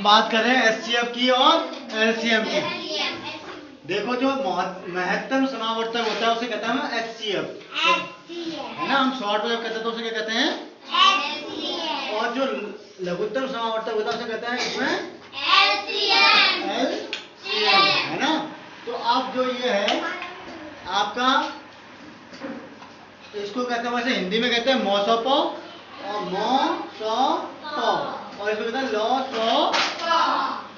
बात कर रहे हैं एचसीएफ की और एलसीएम की। देखो जो महत्तम समावर्तक होता है उसे कहते हैं एचसीएफ, है ना। हम शॉर्ट में कहते हैं तो उसे क्या कहते हैं एचसीएफ, और जो लघुत्तम समावर्तक होता है उसे कहते हैं इसमें एलसीएम, है ना। तो अब जो ये है आपका, इसको कहते हैं वैसे हिंदी में कहते हैं मौसोपो और मौसोपो, और इसको कहते हैं लॉसो,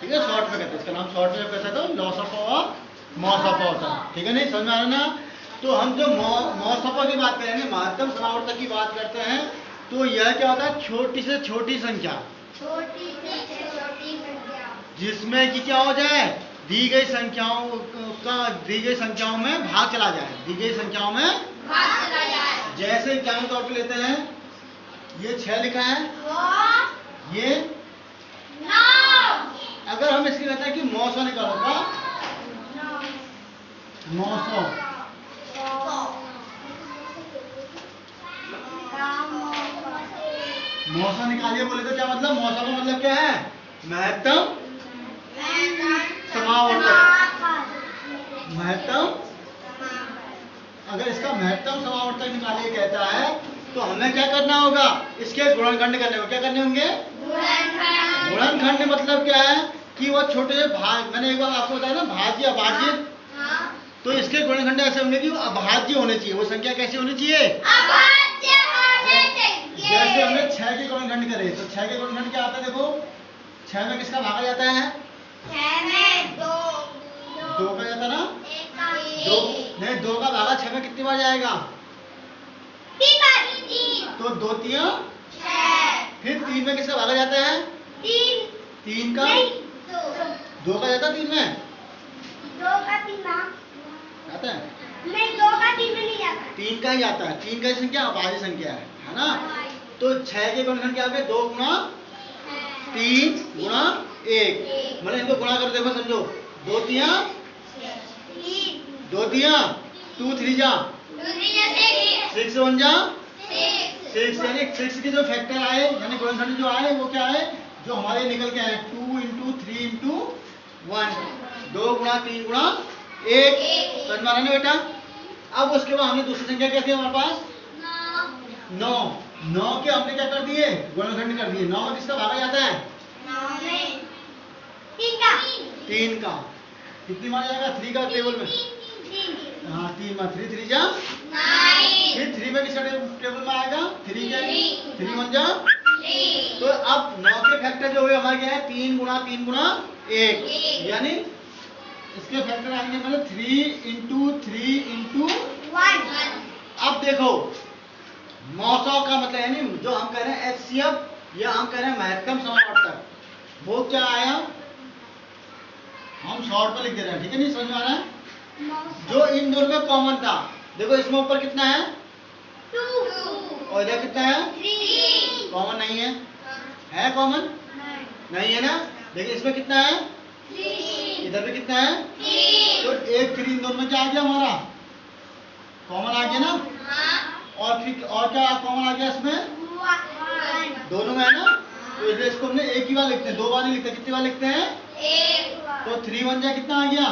ठीक है। शॉर्ट में कहते हैं, इसका नाम शॉर्ट में कहते हैं तो लॉसोपो और मौसोपो होता है, ठीक है। नहीं समझ में आ रहा ना। तो हम जो मौसोपो की बात करेंगे, महत्तम समावर्तक की बात करते हैं, तो यह क्या होता है, छोटी से छोटी संख्या, जिसमें कि क्या हो जाए, दी गई संख्याओं में भाग चला जाए, दी गई संख्याओं में भाग चला जाए। जैसे एग्जाम्पल तौर पे लेते हैं, ये 6 लिखा है, ये 9। अगर हम इसकी कहते हैं कि 900 निकालो का 900, निकालिए बोले तो क्या मतलब, 900 का मतलब क्या है, महत्तम समावर्तक, महत्तम। अगर इसका महत्तम समावर्तक निकालिए कहता है तो हमें क्या करना होगा, इसके गुणनखंड करने होंगे। क्या करने होंगे, गुणनखंड। मतलब क्या है कि वो छोटे से भाग, मैंने एक बार आपको बताया ना, भाज्य अभाज्य, तो इसके गुणनखंड ऐसे होंगे कि वो अभाज्य होने चाहिए। वो संख्या कैसी होनी चाहिए, अभाज्य होने चाहिए। जैसे हमने 6 के गुणनखंड करे, तो 6 के गुणनखंड क्या आता है, देखो 6 में किसका भागा जाता है, 6 में 2 का जाता ना, 2 नहीं, 2 का भागा 6 में कितनी बार जाएगा, 3 बार। तो 2 तिया 6, फिर 3 में किसका भागा जाता है, 3 का, 2 का जाता 3 में, 2 का 3 आता है नहीं, 2 का 3 में नहीं जाता, 3 का ही आता है। 3 का संख्या अभाज्य संख्या है ना। तो 6 के गुणनखंड क्या होंगे, 2 गुणा 3 गुणा 1, मतलब इनको गुणा कर देखो, समझो, 2 तिया 2 तिया 2 3 जा 6 1 जा 6, यानी 6 के जो फैक्टर आए, यानी गुणनखंड जो आए वो क्या है, जो हमारे निकल के आए, 2 × 3 × 1, 2 गुणा 3 गुणा 1, समझ में आ रहा है बेटा। अब उसके बाद हमने दूसरी संख्या क्या थी हमारे पास, 9 के हमने क्या कर दिए, गुणनखंड कर दिए। 9 में किसका भागा जाता है, 3 का। कितनी बार जाएगा, 3 का टेबल में, हाँ 3 बार, 3 3 जा 9, फिर 3 में किसका टेबल में आएगा, 3 का 3 1 जा 3। तो अब 9 के फैक्टर जो हुए हमारे क्या है, 3 गुणा 3 गुणा 1, यानी इसके फैक्टर आएंगे मतलब 3 × 3 × 1। अब देखो 900 का मतलब, यानी जो हम कह रहे हैं एचसीएफ, या हम कह रहे हैं महत्तम समावर्तक, वो क्या आया, हम शॉर्ट पर लिख दे रहे हैं, ठीक है। नहीं समझ में आ रहा है। जो इन दोनों में कॉमन था, देखो इसमें ऊपर कितना है, 2, और इधर कितना है, 3। कॉमन नहीं है, है कॉमन नहीं है ना। देखिए इसमें कितना है, 3, इधर भी कितना है, 3। तो 1 3 इन दोनों में क्या आ गया, हमारा कॉमन आ गया ना। और फिर और क्या कॉमन आ गया इसमें, 1 दोनों में है ना। तो इसलिए इसको हमने एक ही बार लिखते हैं, 2 बार नहीं लिखते। कितनी बार लिखते हैं, 1 बार। तो 3 1 जा कितना आ गया,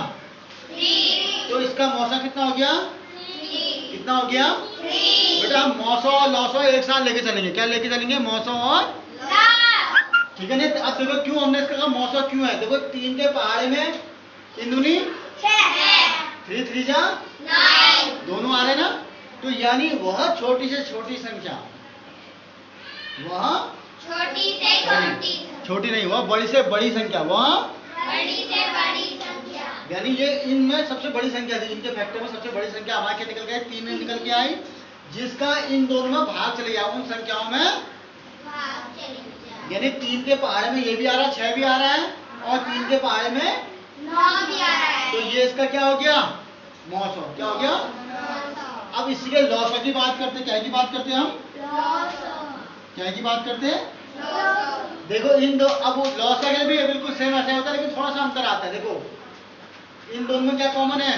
3। तो इसका मौसा कितना हो गया, 3। कितना हो गया, 3। बेटा हम मौसो और लॉसो एक साथ लेके चलेंगे। क्या लेके चलेंगे, मौसो और लॉस, ठीक है। नहीं अब देखो क्यों हमने इसका कहा मौसो क्यों है, देखो 3 के पहाड़े में 3 दूनी 6, 3 3 जा 9, दोनों आ रहे ना। तो यानी वह छोटी से छोटी संख्या, वह छोटी नहीं, वह बड़ी से बड़ी संख्या, वह बड़ी से बड़ी संख्या, यानी ये इनमें सबसे बड़ी संख्या थी, इनके फैक्टर में सबसे बड़ी संख्या हमारे क्या निकल गई, 3 में निकल के आई, जिसका इन दोनों में भाग चले गया, उन संख्याओं में भाग चले गया। यानी 3 के पहाड़े में ये भी आ रहा है, 6 भी आ रहा है, और 3 के पहाड़े में 9 भी आ रहा है। तो ये इसका क्या हो गया, 900, क्या हो गया। अब इसी के लॉसो की बात करते, क्या की बात करते हम, क्या की बात करते हैं, देखो इन दो, अब लॉस का भी बिल्कुल सेम ऐसा होता है, लेकिन थोड़ा सा अंतर आता है। देखो इन दोनों में क्या कॉमन है,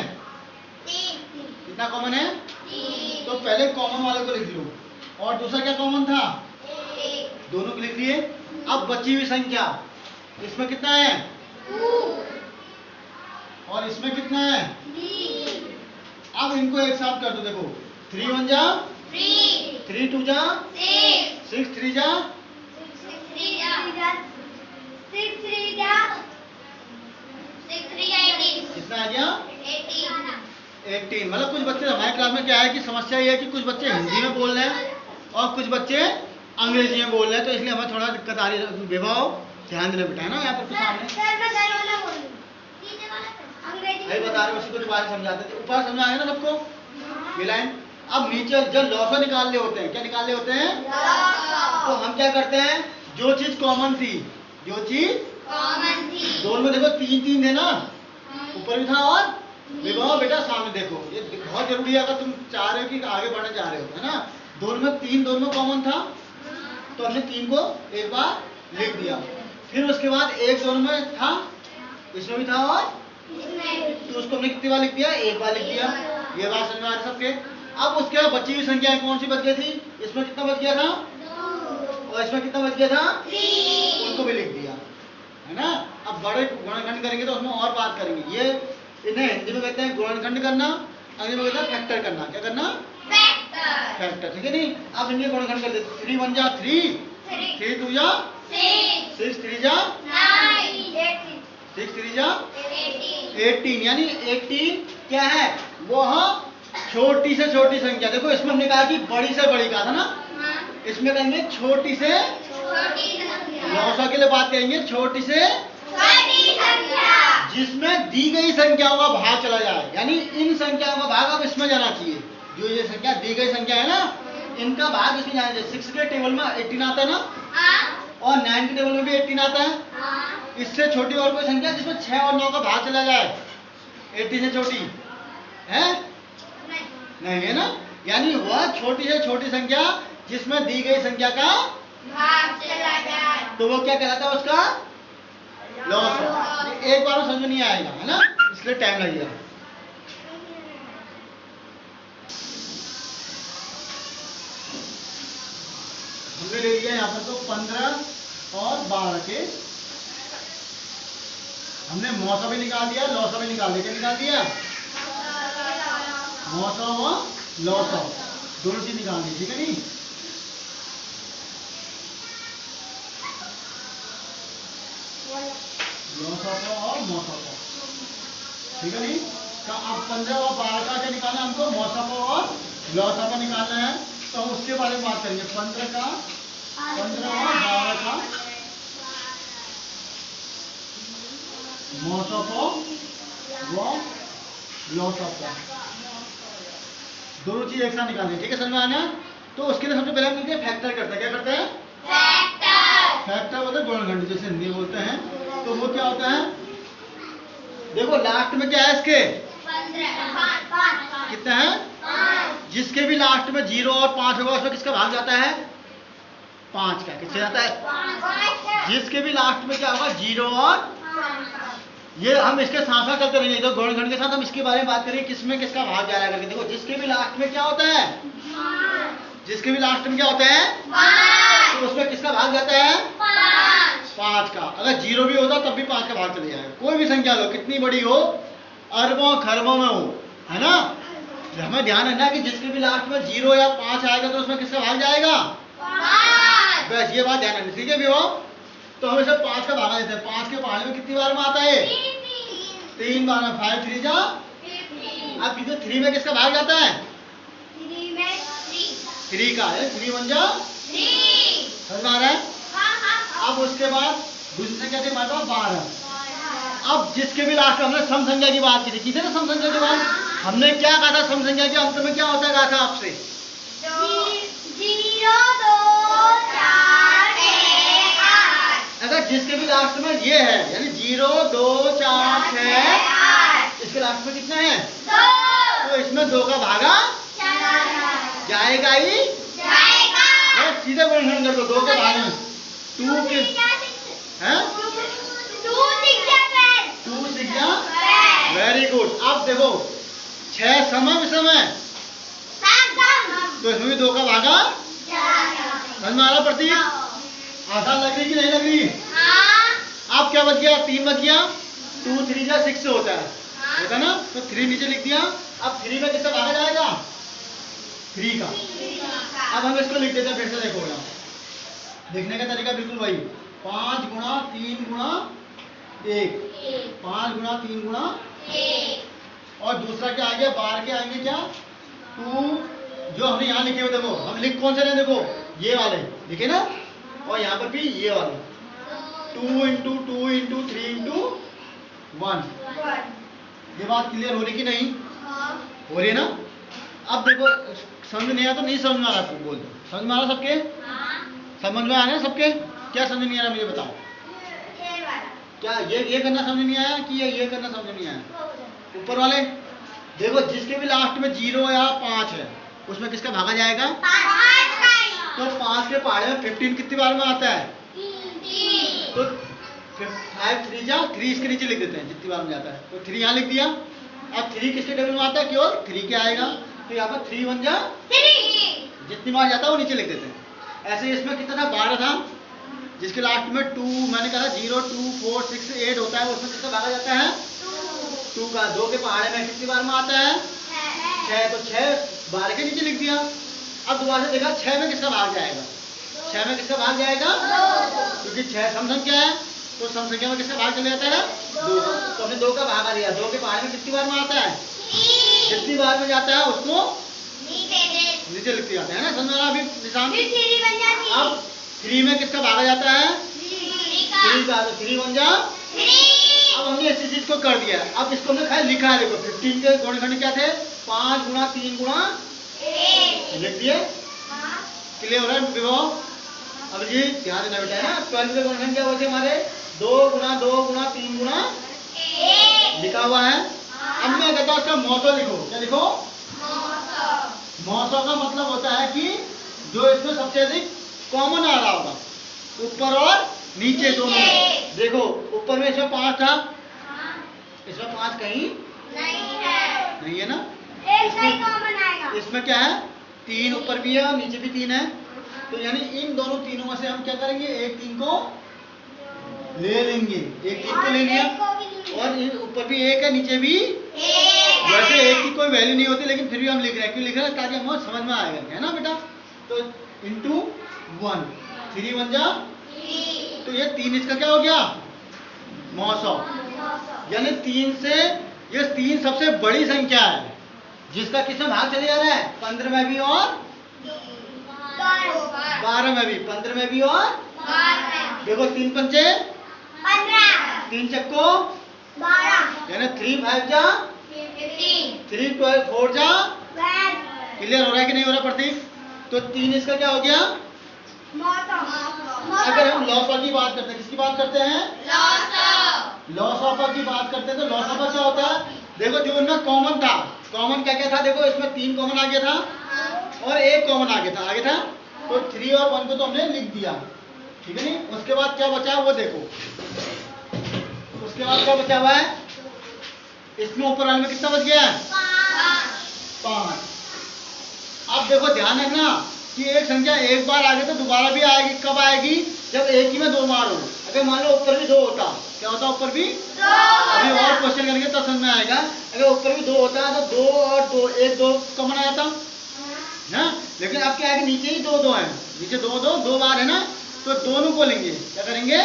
3। कितना कॉमन है, 3। तो पहले कॉमन वाले को लिख लो, और दूसरा क्या कॉमन था, 1। दोनों को लिख लिए। अब बची हुई संख्या इसमें कितना है? 2 और इसमें कितना है? 3 अब इनको एक साथ कर दो। देखो 3 1 जा 3 3 2 जा 6 6 3 जा 6 3 जा 6 3 जा 6 3 18 कितना आ गया? 18 मतलब कुछ बच्चे हमारे क्लास में क्या है कि समस्या ये है कि कुछ बच्चे हिंदी में बोल रहे हैं और कुछ बच्चे अंग्रेजी में बोल रहे हैं, तो इसलिए हमें थोड़ा दिक्कत आ रही है। विवाह ध्यान देना बेटा, है ना? यहाँ पर कुछ सामने सर मैं घर वाला बोल रही हूं, नीचे वाला अंग्रेजी अभी बता रहे उसी को दोबारा समझाते थे। ऊपर समझ आया ना सबको ये लाइन? अब नीचे जब लॉसा निकालने होते हैं, क्या निकालने होते हैं? तो हम क्या करते हैं, जो चीज कॉमन थी, जो चीज कॉमन थी दोनों में देखो 3 3 थे ना, ऊपर भी था और विवाह बेटा सामने देखो। ये बहुत जरूरी है अगर तुम चाह रहे हो कि आगे बढ़ना चाह रहे हो, है ना? दोनों में 3 दोनों कॉमन था, तो हमने 3 को एक बार लिख दिया। फिर उसके बाद एक दोनों में था, इसमें भी था और तो उसको हमने कितनी बार लिख दिया? एक बार लिख दिया। ये बात समझ में आ रही सबके? अब उसके बाद बची हुई संख्याएं कौन सी बच गई थी? इसमें कितना बच गया था और इसमें कितना बच गया था? 3 उनको भी लिख दिया, है ना? अब बड़े गुणनखंड करेंगे तो उसमें और बात करेंगे। ये इन्हें हिंदी में कहते हैं गुणनखंड करना, अंग्रेजी में कहते हैं फैक्टर करना। क्या करना? फैक्टर, ठीक है नहीं? अब इनके गुणनखंड कर देते। 3 1 जा 3 3 2 जा 6 3 जा 6 3 जा 18, यानी 18 क्या है? वो छोटी से छोटी संख्या। देखो इसमें हमने कहा कि बड़ी से बड़ी कहा था ना, इसमें कहेंगे छोटी से, लौसा के लिए बात कहेंगे छोटी से जिसमें दी गई संख्याओं का भाग चला जाए, यानी इन संख्याओं का भाग अब इसमें जाना चाहिए। जो ये संख्या दी गई संख्या है ना, इनका भाग इसमें जाना चाहिए। 6 के टेबल में 18 आता है ना, और 9 के टेबल में भी 18 आता है। इससे छोटी और कोई संख्या जिसमें 6 और 9 का भाग चला जाए, 80 से छोटी है? नहीं है ना? यानी वह छोटी से छोटी संख्या जिसमें दी गई संख्या का भाग चला जाए तो वो क्या कहलाता है? उसका लॉस। एक बार में समझ में नहीं आएगा, है ना? इसलिए टाइम लगेगा। हमने ले लिया यहाँ पर तो 15 और 12 के, हमने मौसा भी निकाल दिया, लौसा भी निकाल दिया। क्या निकाल दिया? मौसा और लौसा दोनों चीज निकाल दी, ठीक है नहीं? लौसा और मौसा, ठीक है नहीं? तो अब 15 और 12 का क्या निकालना है हमको? मौसा और लौसा का निकालना है, तो हम उसके बारे में बात करेंगे। 15 और 12 का मौसा व लौसा दोनों चीज एक साथ निकालनी, ठीक है? समझ में आना? तो उसके लिए सबसे पहले हम मिलते फैक्टर करते हैं। क्या करते हैं? फैक्टर बोलते हैं गुणनखंड, जैसे हिंदी बोलते हैं। तो वो क्या होता है? देखो लास्ट में क्या है इसके? 15 कितना है? जिसके भी लास्ट में 0 और 5 होगा उसमें किसका भाग जाता है? 5 का। किससे जाता है? जिसके भी लास्ट में क्या होगा? 0 और ये हम इसके साथ साथ चलते रहेंगे। तो गुणनखंड के साथ हम इसके बारे में बात करेंगे, किसमें किसका भाग जा रहा है करके। देखो जिसके भी लास्ट में क्या होता है? जिसके भी लास्ट में क्या होता है? तो उसमें किसका भाग जाता है? 5 का। अगर 0 भी होता तब भी 5 का भाग चले जाएगा। कोई भी संख्या लो, कितनी बड़ी हो, अरबों खरबों में हो, है ना? हमें ध्यान रखना कि जिसके भी लास्ट में 0 या 5 आएगा तो उसमें किसका भाग जाएगा? बस ये बात ध्यान रखनी, ठीक है विवाह? तो हम इसे 5 का भागा देते हैं। 5 के पहाड़े में कितनी बार में आता है? 3 बार में। 5 3 जा। अब 3 में किसका भाग जाता है? 3 का है। 3 1 जा 3 समझ में आ रहा है? अब उसके बाद दूसरी संख्या थी हमारे पास 12। अब जिसके भी लास्ट में हमने सम संख्या की बात की थी ना, सम संख्या की बात हमने क्या कहा था? सम संख्या के अंत में क्या होता है कहा था आपसे? 0 2 4 6 8। अगर जिसके भी लास्ट में ये है, यानी 0 2 4 6, इसके लास्ट में कितना है? 2। तो इसमें 2 का भागा जाएगा ही जाएगा। सीधे गुणनखंड कर दो 2 के भाग में 2 के हैं 2 6 वेरी गुड। अब देखो 6 समय विषम है तो इसमें भी 2 का भागा। समझ में आ रहा प्रतीक? आसान लग रही कि नहीं लग रही? अब क्या बच गया, 3 बच गया, 2 3 जा 6 होता है ना, तो 3 नीचे लिख दिया। अब 3 में किसका भागा जाएगा, 3 का। अब हम इसको लिख देते हैं फिर से, देखो यहाँ लिखने का तरीका बिल्कुल वही, 5 गुणा 3 गुणा 1, 5 गुणा 3 गुणा 1, और दूसरा क्या आ गया, बाहर के आएंगे क्या 2, जो हमने यहाँ लिखे हुए, देखो हम लिख कौन से रहे, देखो ये वाले लिखे ना, और यहाँ पर भी ये वाले 2 इंटू 2 इंटू 3 इंटू 1। ये बात क्लियर हो रही कि नहीं, हो रही है ना। अब देखो समझ नहीं आया तो नहीं समझ में आ रहा, आपको बोल दो, समझ में आ रहा सबके, समझ में आ रहे हैं सबके, क्या समझ नहीं आ रहा मुझे बताओ, क्या ये करना समझ नहीं आया कि ये करना समझ नहीं आया। ऊपर वाले देखो, जिसके भी लास्ट में 0 या 5 है उसमें किसका भागा जाएगा, 5 का। तो 5 के पहाड़े में 15 कितनी बार में आता है, तो 5 3 जा 3 इसके नीचे लिख देते हैं जितनी बार में जाता है, तो 3 यहाँ लिख दिया। अब 3 किसके टेबल में आता है, केवल 3 के आएगा, तो यहाँ पर 3 1 जा 3, जितनी बार जाता है वो नीचे लिख देते हैं। ऐसे इसमें कितना था, 12 था, जिसके लास्ट में 2 मैंने कहा 0 2 4 6 8 होता है, उसमें कितना भागा जाता है 2 का। 2 के पहाड़े में कितनी बार में आता है 6, तो 6 12 के नीचे लिख दिया। अब दोबारा से देखा 6 में किसका भाग जाएगा, 6 में किसका भाग जाएगा, क्योंकि 6 सम संख्या है, तो सम संख्या में किसका भाग चले जाता है 2, तो हमने 2 का भाग आ लिया। 2 के पहाड़े में कितनी बार में आता है, जितनी बार में जाता है उसको नीचे लिख दिया जाता है ना, समझ में आ रहा अभी निशान। अब 3 में किसका भागा जाता है 3 का, तो 3 1 जा। अब हमने इसी चीज को कर दिया, अब इसको हमने खाली लिखा है, देखो 15 के गुणनखंड क्या थे, 5 गुणा 3 गुणा 1 लिख दिए। क्लियर हो रहा है विभव, अब जी ध्यान देना बेटा है ना, 12 के गुणनखंड क्या होते हमारे 2 गुणा 2 गुणा 3 गुणा 1 लिखा हुआ है। अब मैं कहता हूँ इसका मौसम लिखो, क्या लिखो, मौसम का मतलब होता है कि जो इसमें सबसे अधिक कॉमन आ रहा होगा, ऊपर और नीचे दोनों में। देखो ऊपर में इसमें 5 था, इसमें 5 कहीं नहीं है ना, इसमें क्या है 3 ऊपर भी है और नीचे भी 3 है, तो यानी इन दोनों तीनों में से हम क्या करेंगे, एक 3 को ले लेंगे, एक 3 को ले लिया, और ऊपर भी 1 है नीचे भी। वैसे 1 की कोई वैल्यू नहीं होती, लेकिन फिर भी हम लिख रहे हैं, क्यों लिख रहे हैं, ताकि हमें समझ में आएगा, है ना बेटा। तो इंटू 1, 3 1 जा, तो ये 3 इसका क्या हो गया मौसम, यानी 3 से ये 3 सबसे बड़ी संख्या है, जिसका किसमें भाग चले जा रहा है 15 में भी और 12 में भी, 15 में भी और देखो 3 पंचे 3 चक्को 12, यानी 3 5 जा 3 12 4 जा। क्लियर हो रहा है कि नहीं हो रहा प्रतीक, तो 3 इसका क्या हो गया। अगर हम लॉस ऑफ की बात करते हैं, किसकी बात करते हैं, लॉस ऑफ की बात करते हैं, तो लॉस ऑफ क्या होता है, देखो जो इनमें कॉमन था, कॉमन क्या क्या था, देखो इसमें 3 कॉमन आ गया था और 1 कॉमन आगे था, तो 3 और 1 को तो हमने लिख दिया, ठीक है नहीं। उसके बाद क्या बचा वो देखो, उसके बाद क्या बचा हुआ है, इसमें ऊपर वाले में कितना बच गया है 5। अब देखो ध्यान रखना कि एक संख्या एक बार आगे तो दोबारा भी आएगी, कब आएगी, जब एक ही में 2 बार हो। अगर मान लो ऊपर भी 2 होता, क्या होता ऊपर भी 2, अभी और क्वेश्चन करेंगे तो समझ में आएगा। अगर ऊपर भी 2 होता है तो 2 और 2 1 2 कॉमन आया था ना, लेकिन अब क्या है कि नीचे ही 2 2 है, नीचे 2 बार है ना, तो दोनों को लेंगे, क्या करेंगे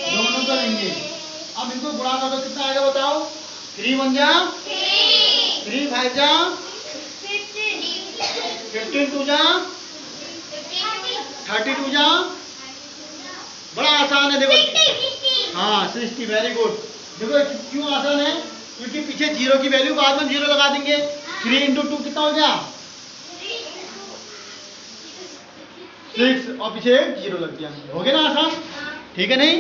दोनों को लेंगे। अब इनको गुणा कर दो, कितना आएगा बताओ, 3 1 जा 3 5 जा 15 2 जा 32 जा, बड़ा आसान है देखो, हाँ 60, वेरी गुड। देखो क्यों आसान है, क्योंकि पीछे 0 की वैल्यू बाद में 0 लगा देंगे। 3 इंटू 2 कितना हो गया 6, और पीछे 0 लग गया, हो गया ना आसान, ठीक है नहीं।